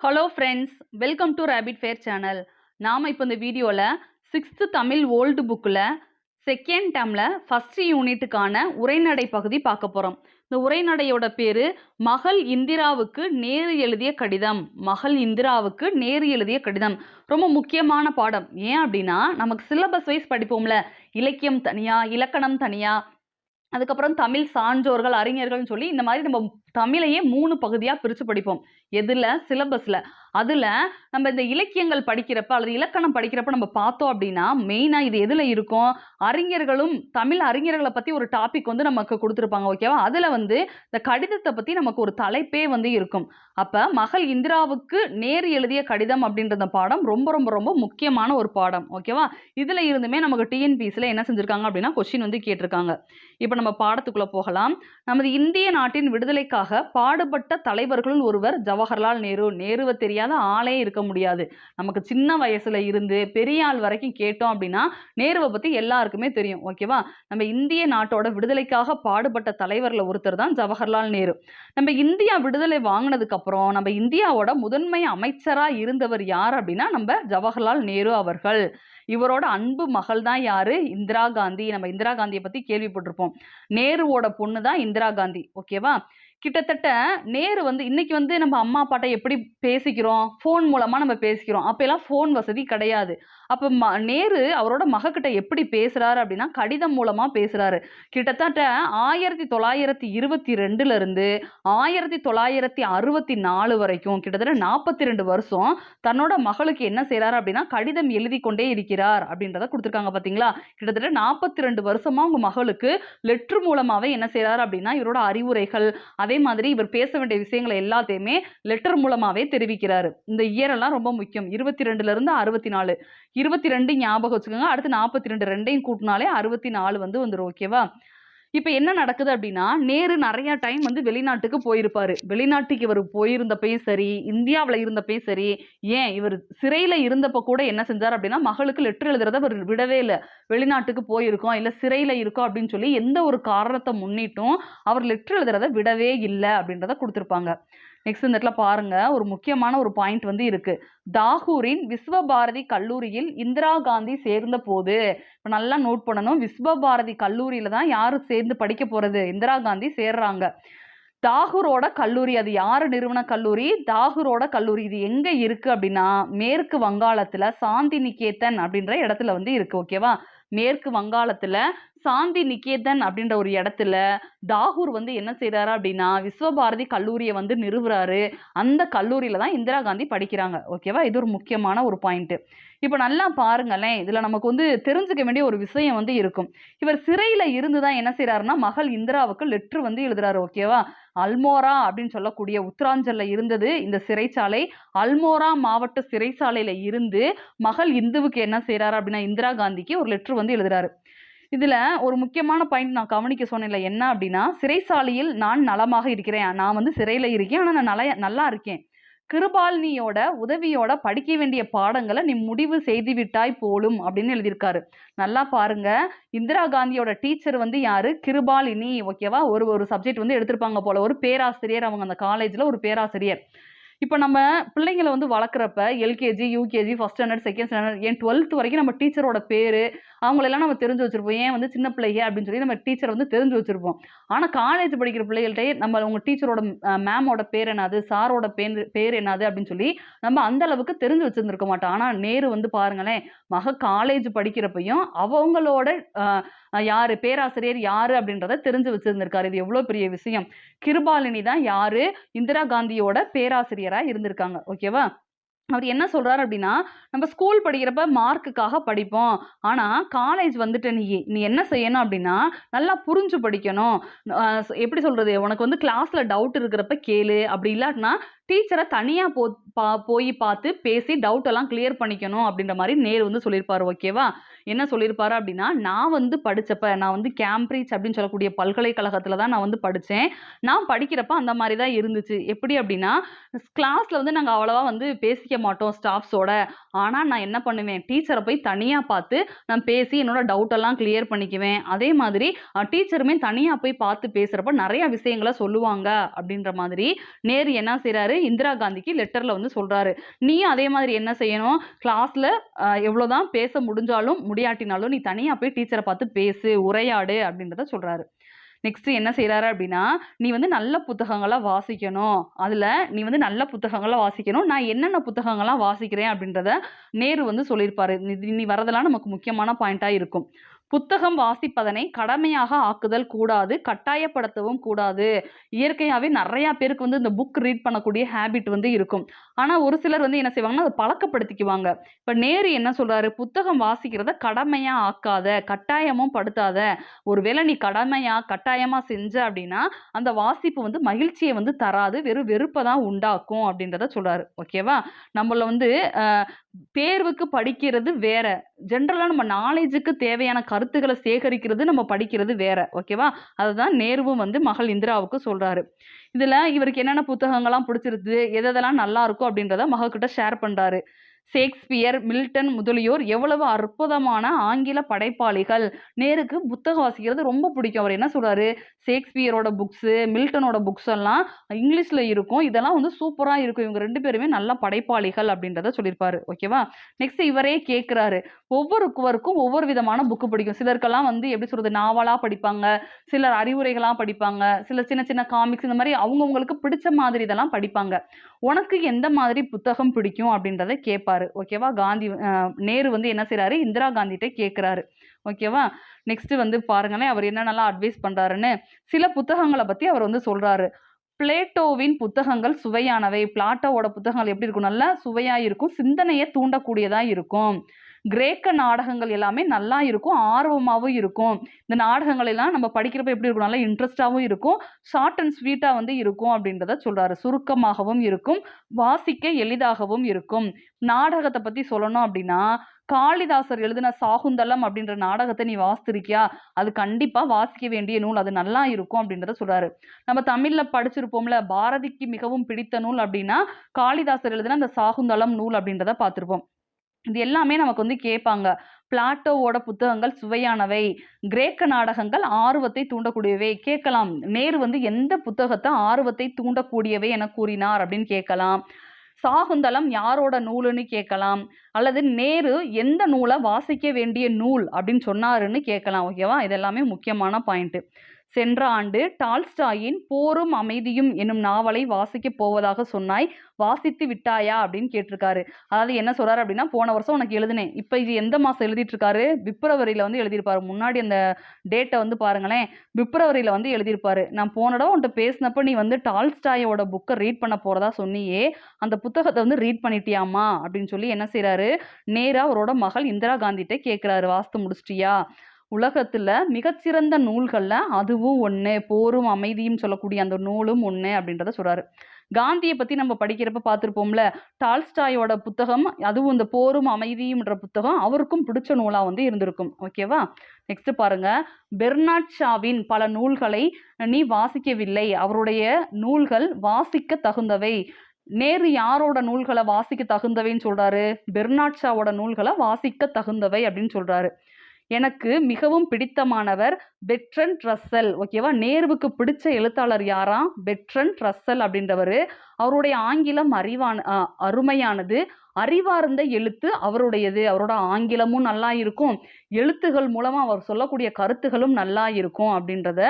Hello friends, welcome to rapid fair channel. நாம் இப்போ இந்த வீடியோவில் 6th தமிழ் ஓல்டு புக்கில் செகண்ட் டேர்மில் ஃபஸ்ட்டு யூனிட்டுக்கான உரைநடை பகுதி பார்க்க போகிறோம். இந்த உரைநடையோட பேர் மகள் இந்திராவுக்கு நேரு எழுதிய கடிதம். மகள் இந்திராவுக்கு நேரு எழுதிய கடிதம் ரொம்ப முக்கியமான பாடம். ஏன் அப்படின்னா, நமக்கு சிலபஸ் வைஸ் படிப்போம்ல, இலக்கியம் தனியாக, இலக்கணம் தனியாக, அதுக்கப்புறம் தமிழ் சான்றோர்கள், அறிஞர்கள்னு சொல்லி இந்த மாதிரி நம்ம தமிழையே 3 பகுதியாக பிரித்து படிப்போம். எதில்? சிலபஸில். அதில் நம்ம இந்த இலக்கியங்கள் படிக்கிறப்ப அல்லது இலக்கணம் படிக்கிறப்ப நம்ம பார்த்தோம் அப்படின்னா, மெயினாக இது எதில் இருக்கும்? அறிஞர்களும் தமிழ் அறிஞர்களை பற்றி ஒரு டாபிக் வந்து நமக்கு கொடுத்துருப்பாங்க. ஓகேவா? அதில் வந்து இந்த கடிதத்தை பற்றி நமக்கு ஒரு தலைப்பே வந்து இருக்கும். அப்போ மகள் இந்திராவுக்கு நேரு எழுதிய கடிதம் அப்படின்ற பாடம் ரொம்ப ரொம்ப ரொம்ப முக்கியமான ஒரு பாடம். ஓகேவா? இதில் இருந்துமே நமக்கு டிஎன்பிஎஸ்சியில் என்ன செஞ்சுருக்காங்க அப்படின்னா கொஸ்டின் வந்து கேட்டிருக்காங்க. இப்போ நம்ம பாடத்துக்குள்ளே போகலாம். நமது இந்திய நாட்டின் விடுதலைக்காக பாடுபட்ட தலைவர்களுள் ஒருவர் ஜவஹர்லால் நேரு. நேருவை தெரியாத ஆளே இருக்க முடியாது. நமக்கு சின்ன வயசுல இருந்து பெரிய ஆள் வரைக்கும் கேட்டோம் அப்படின்னா நேருவை பத்தி எல்லாருக்குமே தெரியும். ஓகேவா? நம்ம இந்திய நாட்டோட விடுதலைக்காக பாடுபட்ட தலைவர்ல ஒருத்தர் தான் ஜவஹர்லால் நேரு. நம்ம இந்தியா விடுதலை வாங்கினதுக்கு அப்புறம் நம்ம இந்தியாவோட முதன்மை அமைச்சரா இருந்தவர் யார் அப்படின்னா நம்ம ஜவஹர்லால் நேரு அவர்கள். இவரோட அன்பு மகள் தான் யாரு? இந்திரா காந்தி. நம்ம இந்திரா காந்தியை பத்தி கேள்விப்பட்டிருப்போம். நேருவோட பொண்ணு தான் இந்திரா காந்தி. ஓகேவா? கிட்டத்தட்ட நேரு வந்து இன்னைக்கு வந்து நம்ம அம்மா அப்பாட்ட எப்படி பேசிக்கிறோம்? ஃபோன் மூலமா நம்ம பேசிக்கிறோம். அப்பெல்லாம் ஃபோன் வசதி கிடையாது. அப்போ நேரு அவரோட மகக்கிட்ட எப்படி பேசுறாரு அப்படின்னா கடிதம் மூலமா பேசுறாரு. கிட்டத்தட்ட 1922 இருந்து 1964 வரைக்கும் கிட்டத்தட்ட 42 வருஷம் தன்னோட மகளுக்கு என்ன செய்றாரு அப்படின்னா கடிதம் எழுதி கொண்டே இருக்கிறார் அப்படின்றத கொடுத்துருக்காங்க. பார்த்தீங்களா? கிட்டத்தட்ட 42 வருஷமா உங்க மகளுக்கு லெட்டர் மூலமாவே என்ன செய்றாரு அப்படின்னா இவரோட அறிவுரைகள், அதே மாதிரி இவர் பேச வேண்டிய விஷயங்களை எல்லாத்தையுமே லெட்டர் மூலமாவே தெரிவிக்கிறாரு. இந்த இயரெல்லாம் ரொம்ப முக்கியம். 22ல இருந்து 64. 22 ஞாபகம் வச்சுக்கோங்க. அடுத்து 42 ரெண்டையும் கூட்டினாலே 64 வந்து வந்துடும். ஓகேவா? இப்போ என்ன நடக்குது அப்படின்னா, நேரு நிறைய டைம் வந்து வெளிநாட்டுக்கு போயிருப்பாரு. வெளிநாட்டுக்கு இவர் போயிருந்தப்பயும் சரி, இந்தியாவில் இருந்தப்பயும் சரி, ஏன் இவர் சிறையில் இருந்தப்போ கூட என்ன செஞ்சார் அப்படின்னா மகளுக்கு லெட்டர் எழுதுறத அவர் விடவே இல்லை. வெளிநாட்டுக்கு போயிருக்கோம், இல்லை சிறையில் இருக்கோம் அப்படின்னு சொல்லி எந்த ஒரு காரணத்தை முன்னிட்டும் அவர் லெட்டர் எழுதுறத விடவே இல்லை அப்படின்றத கொடுத்துருப்பாங்க. நெக்ஸ்ட் இந்த இடத்துல பாருங்க, ஒரு முக்கியமான ஒரு பாயிண்ட் வந்து இருக்கு. தாகூரின் விஸ்வபாரதி கல்லூரியில் இந்திரா காந்தி சேர்ந்த போது, இப்போ நல்லா நோட் பண்ணணும், விஸ்வபாரதி கல்லூரியில தான் யாரு சேர்ந்து படிக்க போறது? இந்திரா காந்தி சேர்றாங்க. தாகூரோட கல்லூரி, அது யாரு நிறுவன கல்லூரி? தாகூரோட கல்லூரி. இது எங்க இருக்கு அப்படின்னா மேற்கு வங்காளத்துல சாந்தி நிகேதன் அப்படின்ற இடத்துல வந்து இருக்கு. ஓகேவா? மேற்கு வங்காளத்துல சாந்தி நிகேதன் அப்படின்ற ஒரு இடத்துல தாகூர் வந்து என்ன செய்றாரு அப்படின்னா விஸ்வபாரதி கல்லூரியை வந்து நிறுவுறாரு. அந்த கல்லூரியில தான் இந்திரா காந்தி படிக்கிறாங்க. ஓகேவா? இது ஒரு முக்கியமான ஒரு பாயிண்ட். இப்போ நல்லா பாருங்களேன், இதுல நமக்கு வந்து தெரிஞ்சுக்க வேண்டிய ஒரு விஷயம் வந்து இருக்கும். இவர் சிறையில இருந்துதான் என்ன செய்யறாருன்னா மகள் இந்திராவுக்கு லெட்டர் வந்து எழுதுறாரு. ஓகேவா? அல்மோரா அப்படின்னு சொல்லக்கூடிய உத்தராஞ்சல்ல இருந்தது இந்த சிறைச்சாலை. அல்மோரா மாவட்ட சிறைச்சாலையில இருந்து மகள் இந்துவுக்கு என்ன செய்றாரு அப்படின்னா இந்திரா காந்திக்கு ஒரு லெட்டர் வந்து எழுதுறாரு. இதுல ஒரு முக்கியமான பாயிண்ட் நான் கவனிக்க சொன்னேன்ல, என்ன அப்படின்னா சிறைசாலையில் நான் நலமாக இருக்கிறேன். நான் வந்து சிறையில இருக்கேன், ஆனா நான் நல்லா இருக்கேன். கிருபாலினியோட உதவியோட படிக்க வேண்டிய பாடங்களை நீ முடிவு செய்து விட்டாய் போலும் அப்படின்னு எழுதியிருக்காரு. நல்லா பாருங்க, இந்திரா காந்தியோட டீச்சர் வந்து யாரு? கிருபாலினி. ஓகேவா? ஒரு சப்ஜெக்ட் வந்து எடுத்திருப்பாங்க போல, ஒரு பேராசிரியர். அவங்க அந்த காலேஜ்ல ஒரு பேராசிரியர். இப்போ நம்ம பிள்ளைங்களை வந்து வளர்க்குறப்ப LKG, UKG, first standard, second standard, ஏன் 12th வரைக்கும் நம்ம டீச்சரோட பேரு அவங்களெல்லாம் நம்ம தெரிஞ்சு வச்சிருப்போம். ஏன் வந்து சின்ன பிள்ளைங்க அப்படின்னு சொல்லி நம்ம டீச்சரை வந்து தெரிஞ்சு வச்சிருப்போம். ஆனால் காலேஜ் படிக்கிற பிள்ளைகள்கிட்டயே நம்ம உங்க டீச்சரோட மேமோட பேர் என்னது, சாரோட பேர் என்னது அப்படின்னு சொல்லி நம்ம அந்த அளவுக்கு தெரிஞ்சு வச்சிருந்திருக்க மாட்டோம். ஆனால் நேரு வந்து பாருங்களேன், காலேஜ் படிக்கிறப்பையும் அவங்களோட யாரு பேராசிரியர் யாரு அப்படின்றத தெரிஞ்சு வச்சிருந்திருக்காரு. இது எவ்வளவு பெரிய விஷயம். கிருபாலினி தான் யாரு? இந்திரா காந்தியோட பேராசிரியரா இருந்திருக்காங்க. ஓகேவா? அவர் என்ன சொல்றாரு அப்படின்னா, நம்ம ஸ்கூல் படிக்கிறப்ப மார்க்குக்காக படிப்போம். ஆனா காலேஜ் வந்துட்ட நீ என்ன செய்யணும் அப்படின்னா நல்லா புரிஞ்சு படிக்கணும். எப்படி சொல்றது, உனக்கு வந்து கிளாஸ்ல டவுட் இருக்கிறப்ப கேளு. அப்படி இல்லாட்டினா டீச்சரை தனியா போய் பார்த்து பேசி டவுட் எல்லாம் கிளியர் பண்ணிக்கணும் அப்படின்ற மாதிரி நேரு வந்து சொல்லியிருப்பாரு. ஓகேவா? என்ன சொல்லியிருப்பாரு அப்படின்னா, நான் வந்து படிச்சப்ப நான் வந்து கேம்பிரிட்ஜ் அப்படின்னு சொல்லக்கூடிய பல்கலைக்கழகத்துல தான் நான் வந்து படிச்சேன். நான் படிக்கிறப்ப அந்த மாதிரி தான் இருந்துச்சு. எப்படி அப்படின்னா கிளாஸ்ல வந்து நாங்க அவ்வளவா வந்து பேசிக்க மாட்டோம் ஸ்டாஃப்ஸோட. ஆனா நான் என்ன பண்ணுவேன், டீச்சரை போய் தனியா பார்த்து நான் பேசி என்னோட டவுட் எல்லாம் கிளியர் பண்ணிக்குவேன். அதே மாதிரி டீச்சருமே தனியா போய் பார்த்து பேசுறப்ப நிறைய விஷயங்களை சொல்லுவாங்க அப்படின்ற மாதிரி நேரு என்ன செய்றாரு, செய்றாரு, இந்திரா காந்திக்கு லெட்டர்ல வந்து சொல்றாரு. நீயும் அதே மாதிரி என்ன செய்யணும், கிளாஸ்ல எவ்வளோதான் பேச முடிஞ்சாலும், முடியாட்டினாலும் நீ தனியா போய் டீச்சர பார்த்து பேசு, உரையாடு அப்படின்றத சொல்றாரு. நெக்ஸ்ட் என்ன செய்றாரு அப்படின்னா, "நீ வந்து நல்ல புத்தகங்களா வாசிக்கணும். அதுல நீ வந்து நல்ல புத்தகங்களா வாசிக்கணும். நான் என்னென்ன புத்தகங்கள்லாம் வாசிக்கிறேன்" அப்படின்றத நேரு வந்து சொல்லியிருப்பாரு. இனி வரதெல்லாம் நமக்கு முக்கியமான பாயிண்ட்டா இருக்கும். புத்தகம் வாசிப்பதனை கடமையாக ஆக்குதல் கூடாது, கட்டாயப்படுத்தவும் கூடாது. இயற்கையாவே நெறையா பேருக்கு வந்து இந்த புக் ரீட் பண்ணக்கூடிய ஹேபிட் வந்து இருக்கும். ஆனா, ஒரு சிலர் வந்து என்ன செய்வாங்கன்னா, அத பழக்கப்படுத்திக்குவாங்க. இப்ப நேரு என்ன சொல்றாரு, "புத்தகம் வாசிக்கிறத கடமையா ஆக்காத, கட்டாயமும் படுத்தாத. ஒருவேளை நீ கடமையா, கட்டாயமா செஞ்ச அப்படின்னா, அந்த வாசிப்பு வந்து மகிழ்ச்சிய வந்து தராது. வெறும் வெறுப்ப தான் உண்டாக்கும்." அப்படின்றத சொல்றாரு. ஓகேவா? நம்மள வந்து அ தேர்வுக்கு படிக்கிறது வேற. ஜென்ரலா நம்ம நாலேட்ஜுக்கு தேவையான கருத்துக்கள சேகரிக்கிறது, நம்ம படிக்கிறது வேற. ஓகேவா? அதுதான் நேருவும் வந்து மகள் இந்திராவுக்கு சொல்றாரு. இதுல இவருக்கு என்னென்ன புத்தகங்கள்லாம் பிடிச்சிருக்கு, எதெல்லாம் நல்லா இருக்கும் அப்படின்றத மகள்கிட்ட ஷேர் பண்றாரு. ஷேக்ஸ்பியர், மில்டன் முதலியோர் எவ்வளவு அற்புதமான ஆங்கில படைப்பாளிகள். நேருக்கு புத்தகம் வாசிக்கிறது ரொம்ப பிடிக்கும். அவர் என்ன சொல்றாரு, ஷேக்ஸ்பியரோட புக்ஸு, மில்டனோட புக்ஸ் எல்லாம் இங்கிலீஷ்ல இருக்கும். இதெல்லாம் வந்து சூப்பரா இருக்கும். இவங்க 2 பேருமே நல்ல படைப்பாளிகள் அப்படின்றத சொல்லியிருப்பாரு. ஓகேவா? நெக்ஸ்ட் இவரே கேட்கிறாரு. ஒவ்வொருவருக்கும் ஒவ்வொரு விதமான புக்கு பிடிக்கும். சிலருக்கெல்லாம் வந்து எப்படி சொல்றது, நாவலா படிப்பாங்க. சிலர் அறிவுரைகளா படிப்பாங்க. சில சின்ன சின்ன காமிக்ஸ் இந்த மாரி அவங்கவங்களுக்கு பிடிச்ச மாதிரி இதெல்லாம் படிப்பாங்க. உனக்கு எந்த மாதிரி புத்தகம் பிடிக்கும் அப்படின்றத கேட்பாரு. ஓகேவா? நேரு வந்து என்ன செய்றாரு, இந்திரா காந்திட்ட கேட்கிறாரு. ஓகேவா? நெக்ஸ்ட் வந்து பாருங்களேன், அவர் என்னென்னலாம் அட்வைஸ் பண்றாருன்னு. சில புத்தகங்கள பத்தி அவர் வந்து சொல்றாரு. பிளேட்டோவின் புத்தகங்கள் சுவையானவை. பிளாட்டோவோட புத்தகங்கள் எப்படி இருக்கும்? நல்லா சுவையா இருக்கும். சிந்தனைய தூண்டக்கூடியதா இருக்கும். கிரேக்க நாடகங்கள் எல்லாமே நல்லா இருக்கும். ஆர்வமாவும் இருக்கும். இந்த நாடகங்கள் எல்லாம் நம்ம படிக்கிறப்ப எப்படி இருக்கும்? நல்லா இன்ட்ரெஸ்ட்டாவும் இருக்கும். ஷார்ட் அண்ட் ஸ்வீட்டா வந்து இருக்கும் அப்படின்றத சொல்றாரு. சுருக்கமாகவும் இருக்கும். வாசிக்க எளிதாகவும் இருக்கும். நாடகத்த பத்தி சொல்லணும் அப்படின்னா, காளிதாசர் எழுதின சாகுந்தலம் அப்படின்ற நாடகத்த நீ வாசித்திருக்கியா? அது கண்டிப்பா வாசிக்க வேண்டிய நூல். அது நல்லா இருக்கும் அப்படின்றத சொல்றாரு. நம்ம தமிழ்ல படிச்சிருப்போம்ல, பாரதிக்கு மிகவும் பிடித்த நூல் அப்படின்னா, காளிதாசர் எழுதின அந்த சாகுந்தலம் நூல் அப்படின்றத பார்த்திருப்போம். இது எல்லாமே நமக்கு வந்து கேட்பாங்க. பிளாட்டோவோட புத்தகங்கள் சுவையானவை. கிரேக்க நாடகங்கள் ஆர்வத்தை தூண்டக்கூடியவை. கேட்கலாம். நேரு வந்து எந்த புத்தகத்த ஆர்வத்தை தூண்டக்கூடியவை என கூறினார் அப்படின்னு கேட்கலாம். சாகுந்தலம் யாரோட நூலுன்னு கேட்கலாம். அல்லது நேரு எந்த நூல வாசிக்க வேண்டிய நூல் அப்படின்னு சொன்னாருன்னு கேட்கலாம். ஓகேவா? இது எல்லாமே முக்கியமான பாயிண்ட். சென்ற ஆண்டு டால்ஸ்டாயின் போரும் அமைதியும் எனும் நாவலை வாசிக்கப் போவதாக சொன்னாய். வாசித்து விட்டாயா? அப்படின்னு கேட்டிருக்காரு. அதாவது என்ன சொல்றாரு அப்படின்னா, போன வருஷம் உனக்கு எழுதினேன். இப்ப இது எந்த மாசம் எழுதிட்டு இருக்காரு? பிப்ரவரியில வந்து எழுதியிருப்பாரு. முன்னாடி அந்த டேட்ட வந்து பாருங்களேன். பிப்ரவரியில வந்து எழுதியிருப்பாரு. நான் போன தடவ உன்ட்ட பேசினப்ப நீ வந்து டால்ஸ்டாயோட புக்க ரீட் பண்ண போறதா சொன்னியே, அந்த புத்தகத்த வந்து ரீட் பண்ணிட்டியாம்மா? அப்படின்னு சொல்லி என்ன செய்றாரு, நேரா அவரோட மகள் இந்திரா காந்திட்ட கேட்கிறாரு. வாசித்து முடிச்சிட்டியா? உலகத்துல மிகச்சிறந்த நூல்கள்ல அதுவும் ஒண்ணு. போரும் அமைதியும் சொல்லக்கூடிய அந்த நூலும் ஒண்ணு அப்படின்றத சொல்றாரு. காந்திய பத்தி நம்ம படிக்கிறப்ப பார்த்திருப்போம்ல. டால்ஸ்டாயோட புத்தகம், அதுவும் இந்த போரும் அமைதியும்ன்ற புத்தகம் அவருக்கும் பிடிச்ச நூலா வந்து இருந்திருக்கும். ஓகேவா? நெக்ஸ்ட் பாருங்க. பெர்னாட் ஷாவின் பல நூல்களை நீ வாசிக்கவில்லை. அவருடைய நூல்கள் வாசிக்க தகுந்தவை. நேரு யாரோட நூல்கள வாசிக்க தகுந்தவைன்னு சொல்றாரு? பெர்னாட் ஷாவோட நூல்கள வாசிக்க தகுந்தவை அப்படின்னு சொல்றாரு. எனக்கு மிகவும் பிடித்தமானவர் பெர்ட்ரண்ட் ரஸ்ஸல். ஓகேவா? நேருவுக்கு பிடிச்ச எழுத்தாளர் யாராம்? Bertrand Russell அப்படின்றவரு. அவருடைய ஆங்கிலம் அருமையானது. அறிவார்ந்த எழுத்து அவருடையது. அவரோட ஆங்கிலமும் நல்லா இருக்கும். எழுத்துகள் மூலமா அவர் சொல்லக்கூடிய கருத்துகளும் நல்லா இருக்கும் அப்படின்றத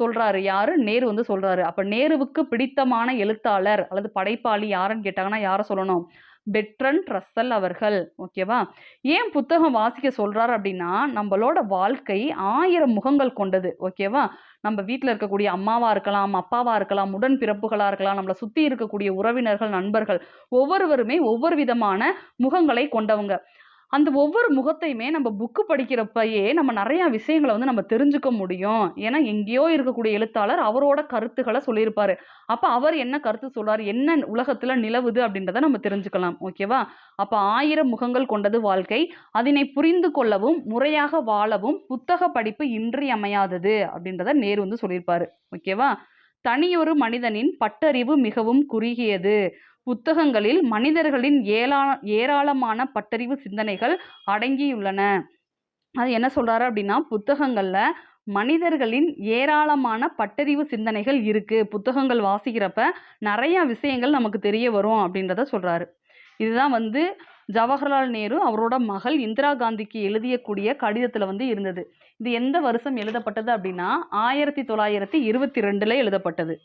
சொல்றாரு. யாரு? நேரு வந்து சொல்றாரு. அப்ப நேருவுக்கு பிடித்தமான எழுத்தாளர் அல்லது படைப்பாளி யாருன்னு கேட்டாங்கன்னா யார சொல்லணும்? பெர்ட்ரண்ட் ரஸ்ஸல் அவர்கள். ஓகேவா? ஏன் புத்தகம் வாசிக்க சொல்றாரு அப்படின்னா, நம்மளோட வாழ்க்கை 1000 முகங்கள் கொண்டது. ஓகேவா? நம்ம வீட்ல இருக்கக்கூடிய அம்மாவா இருக்கலாம், அப்பாவா இருக்கலாம், உடன்பிறப்புகளா இருக்கலாம், நம்மள சுத்தி இருக்கக்கூடிய உறவினர்கள், நண்பர்கள் ஒவ்வொருவருமே ஒவ்வொரு விதமான முகங்களை கொண்டவங்க. அந்த ஒவ்வொரு முகத்தையுமே நம்ம புக்கு படிக்கிறப்பயே நம்ம நெறைய விஷயங்கள வந்து நம்ம தெரிஞ்சுக்க முடியும். ஏன்னா, எங்கேயோ இருக்கக்கூடிய எழுத்தாளர் அவரோட கருத்துக்கள சொல்லியிருப்பாரு. அப்ப அவர் என்ன கருத்து சொல்றாரு? என்ன உலகத்துல நிலவுது அப்படின்றத நம்ம தெரிஞ்சுக்கலாம். ஓகேவா? அப்ப 1000 முகங்கள் கொண்டது வாழ்க்கை. அதனை புரிந்து கொள்ளவும், முறையாக வாழவும் புத்தக படிப்பு இன்றியமையாதது அப்படின்றத நேரு வந்து சொல்லியிருப்பாரு. ஓகேவா? தனியொரு மனிதனின் பட்டறிவு மிகவும் குறுகியது. புத்தகங்களில் மனிதர்களின் ஏராளமான பட்டறிவு சிந்தனைகள் அடங்கியுள்ளன. அது என்ன சொல்றாரு அப்படின்னா, புத்தகங்கள்ல மனிதர்களின் ஏராளமான பட்டறிவு சிந்தனைகள் இருக்கு. புத்தகங்கள் வாசிக்கிறப்ப நிறைய விஷயங்கள் நமக்கு தெரிய வரும் அப்படின்றத சொல்றாரு. இதுதான் வந்து ஜவஹர்லால் நேரு அவரோட மகள் இந்திரா காந்திக்கு எழுதியக்கூடிய கடிதத்துல வந்து இருந்தது. இது எந்த வருஷம் எழுதப்பட்டது அப்படின்னா 1922ல எழுதப்பட்டது.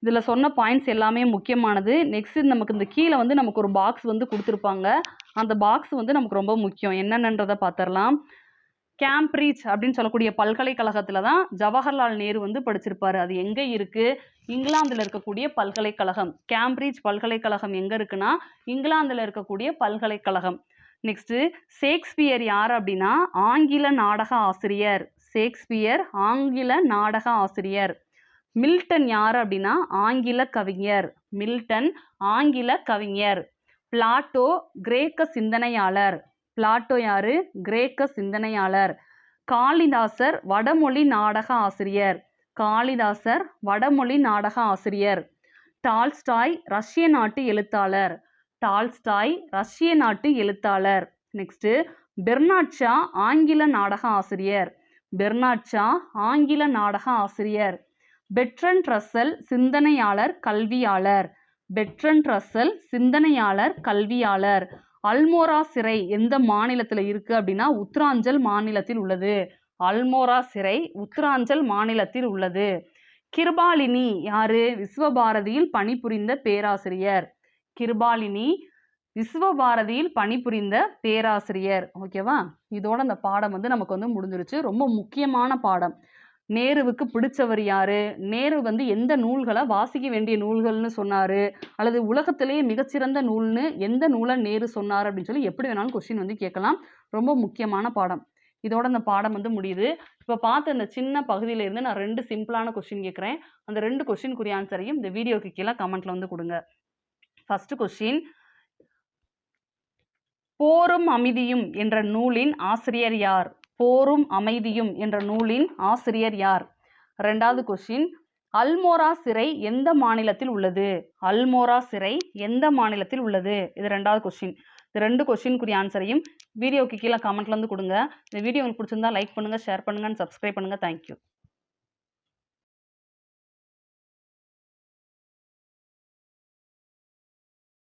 இதுல சொன்ன பாயிண்ட்ஸ் எல்லாமே முக்கியமானது. நெக்ஸ்ட் நமக்கு இந்த கீழே வந்து நமக்கு ஒரு பாக்ஸ் வந்து கொடுத்துருப்பாங்க. அந்த பாக்ஸ் வந்து நமக்கு ரொம்ப முக்கியம். என்னென்னன்றதை பார்த்துடலாம். கேம்பிரிட்ஜ் அப்படின்னு சொல்லக்கூடிய பல்கலைக்கழகத்துல தான் ஜவஹர்லால் நேரு வந்து படிச்சிருப்பாரு. அது எங்க இருக்கு? இங்கிலாந்துல இருக்கக்கூடிய பல்கலைக்கழகம். கேம்பிரிட்ஜ் பல்கலைக்கழகம் எங்க இருக்குன்னா இங்கிலாந்துல இருக்கக்கூடிய பல்கலைக்கழகம். நெக்ஸ்ட் ஷேக்ஸ்பியர் யார் அப்படின்னா ஆங்கில நாடக ஆசிரியர். ஷேக்ஸ்பியர் ஆங்கில நாடக ஆசிரியர். மில்டன் யார் அப்படின்னா ஆங்கில கவிஞர். மில்டன் ஆங்கில கவிஞர். பிளாட்டோ கிரேக்க சிந்தனையாளர். பிளாட்டோ யாரு? கிரேக்க சிந்தனையாளர். காளிதாசர் வடமொழி நாடக ஆசிரியர். காளிதாசர் வடமொழி நாடக ஆசிரியர். டால்ஸ்டாய் ரஷ்ய நாட்டு எழுத்தாளர். டால்ஸ்டாய் ரஷ்ய நாட்டு எழுத்தாளர். நெக்ஸ்ட் பெர்னாட் ஷா ஆங்கில நாடக ஆசிரியர். பெர்னாட் ஷா ஆங்கில நாடக ஆசிரியர். பெட்ரண்ட் ரசல் சிந்தனையாளர் கல்வியாளர். பெட்ரண்ட் ரசல் சிந்தனையாளர் கல்வியாளர். அல்மோரா சிறை எந்த மாநிலத்தில் இருக்கு அப்படின்னா உத்தராஞ்சல் மாநிலத்தில் உள்ளது. அல்மோரா சிறை உத்தராஞ்சல் மாநிலத்தில் உள்ளது. கிருபாலினி யாரு? விஸ்வபாரதியில் பணிபுரிந்த பேராசிரியர். கிருபாலினி விஸ்வபாரதியில் பணிபுரிந்த பேராசிரியர். ஓகேவா? இதோட அந்த பாடம் வந்து நமக்கு வந்து முடிஞ்சிருச்சு. ரொம்ப முக்கியமான பாடம். நேருவுக்கு பிடிச்சவர் யாரு? நேரு வந்து எந்த நூல்களை வாசிக்க வேண்டிய நூல்கள்னு சொன்னாரு, அல்லது உலகத்திலேயே மிகச்சிறந்த நூல்னு எந்த நூலை நேரு சொன்னார் அப்படின்னு சொல்லி எப்படி வேணாலும் கொஸ்டின் வந்து கேட்கலாம். ரொம்ப முக்கியமான பாடம். இதோட இந்த பாடம் வந்து முடியுது. இப்போ பார்த்த இந்த சின்ன பகுதியில இருந்து நான் 2 சிம்பிளான கொஸ்டின் கேட்குறேன். அந்த 2 கொஸ்டினுக்குரிய ஆன்சரையும் இந்த வீடியோக்கு கீழே கமெண்ட்ல வந்து கொடுங்க. ஃபர்ஸ்ட் கொஸ்டின், போரும் அமைதியும் என்ற நூலின் ஆசிரியர் யார்? போரும் அமைதியும் என்ற நூலின் ஆசிரியர் யார்? ரெண்டாவது கொஸ்டின், அல்மோரா சிறை எந்த மாநிலத்தில் உள்ளது? அல்மோரா சிறை எந்த மாநிலத்தில் உள்ளது? இது ரெண்டாவது கொஸ்டின். இந்த 2 கொஸ்டினுக்குரிய ஆன்சரையும் வீடியோக்கு கீழே கமெண்ட்ல வந்து கொடுங்க. இந்த வீடியோ உங்களுக்கு பிடிச்சிருந்தா லைக் பண்ணுங்க, ஷேர் பண்ணுங்க, சப்ஸ்கிரைப் பண்ணுங்க. தேங்க்யூ.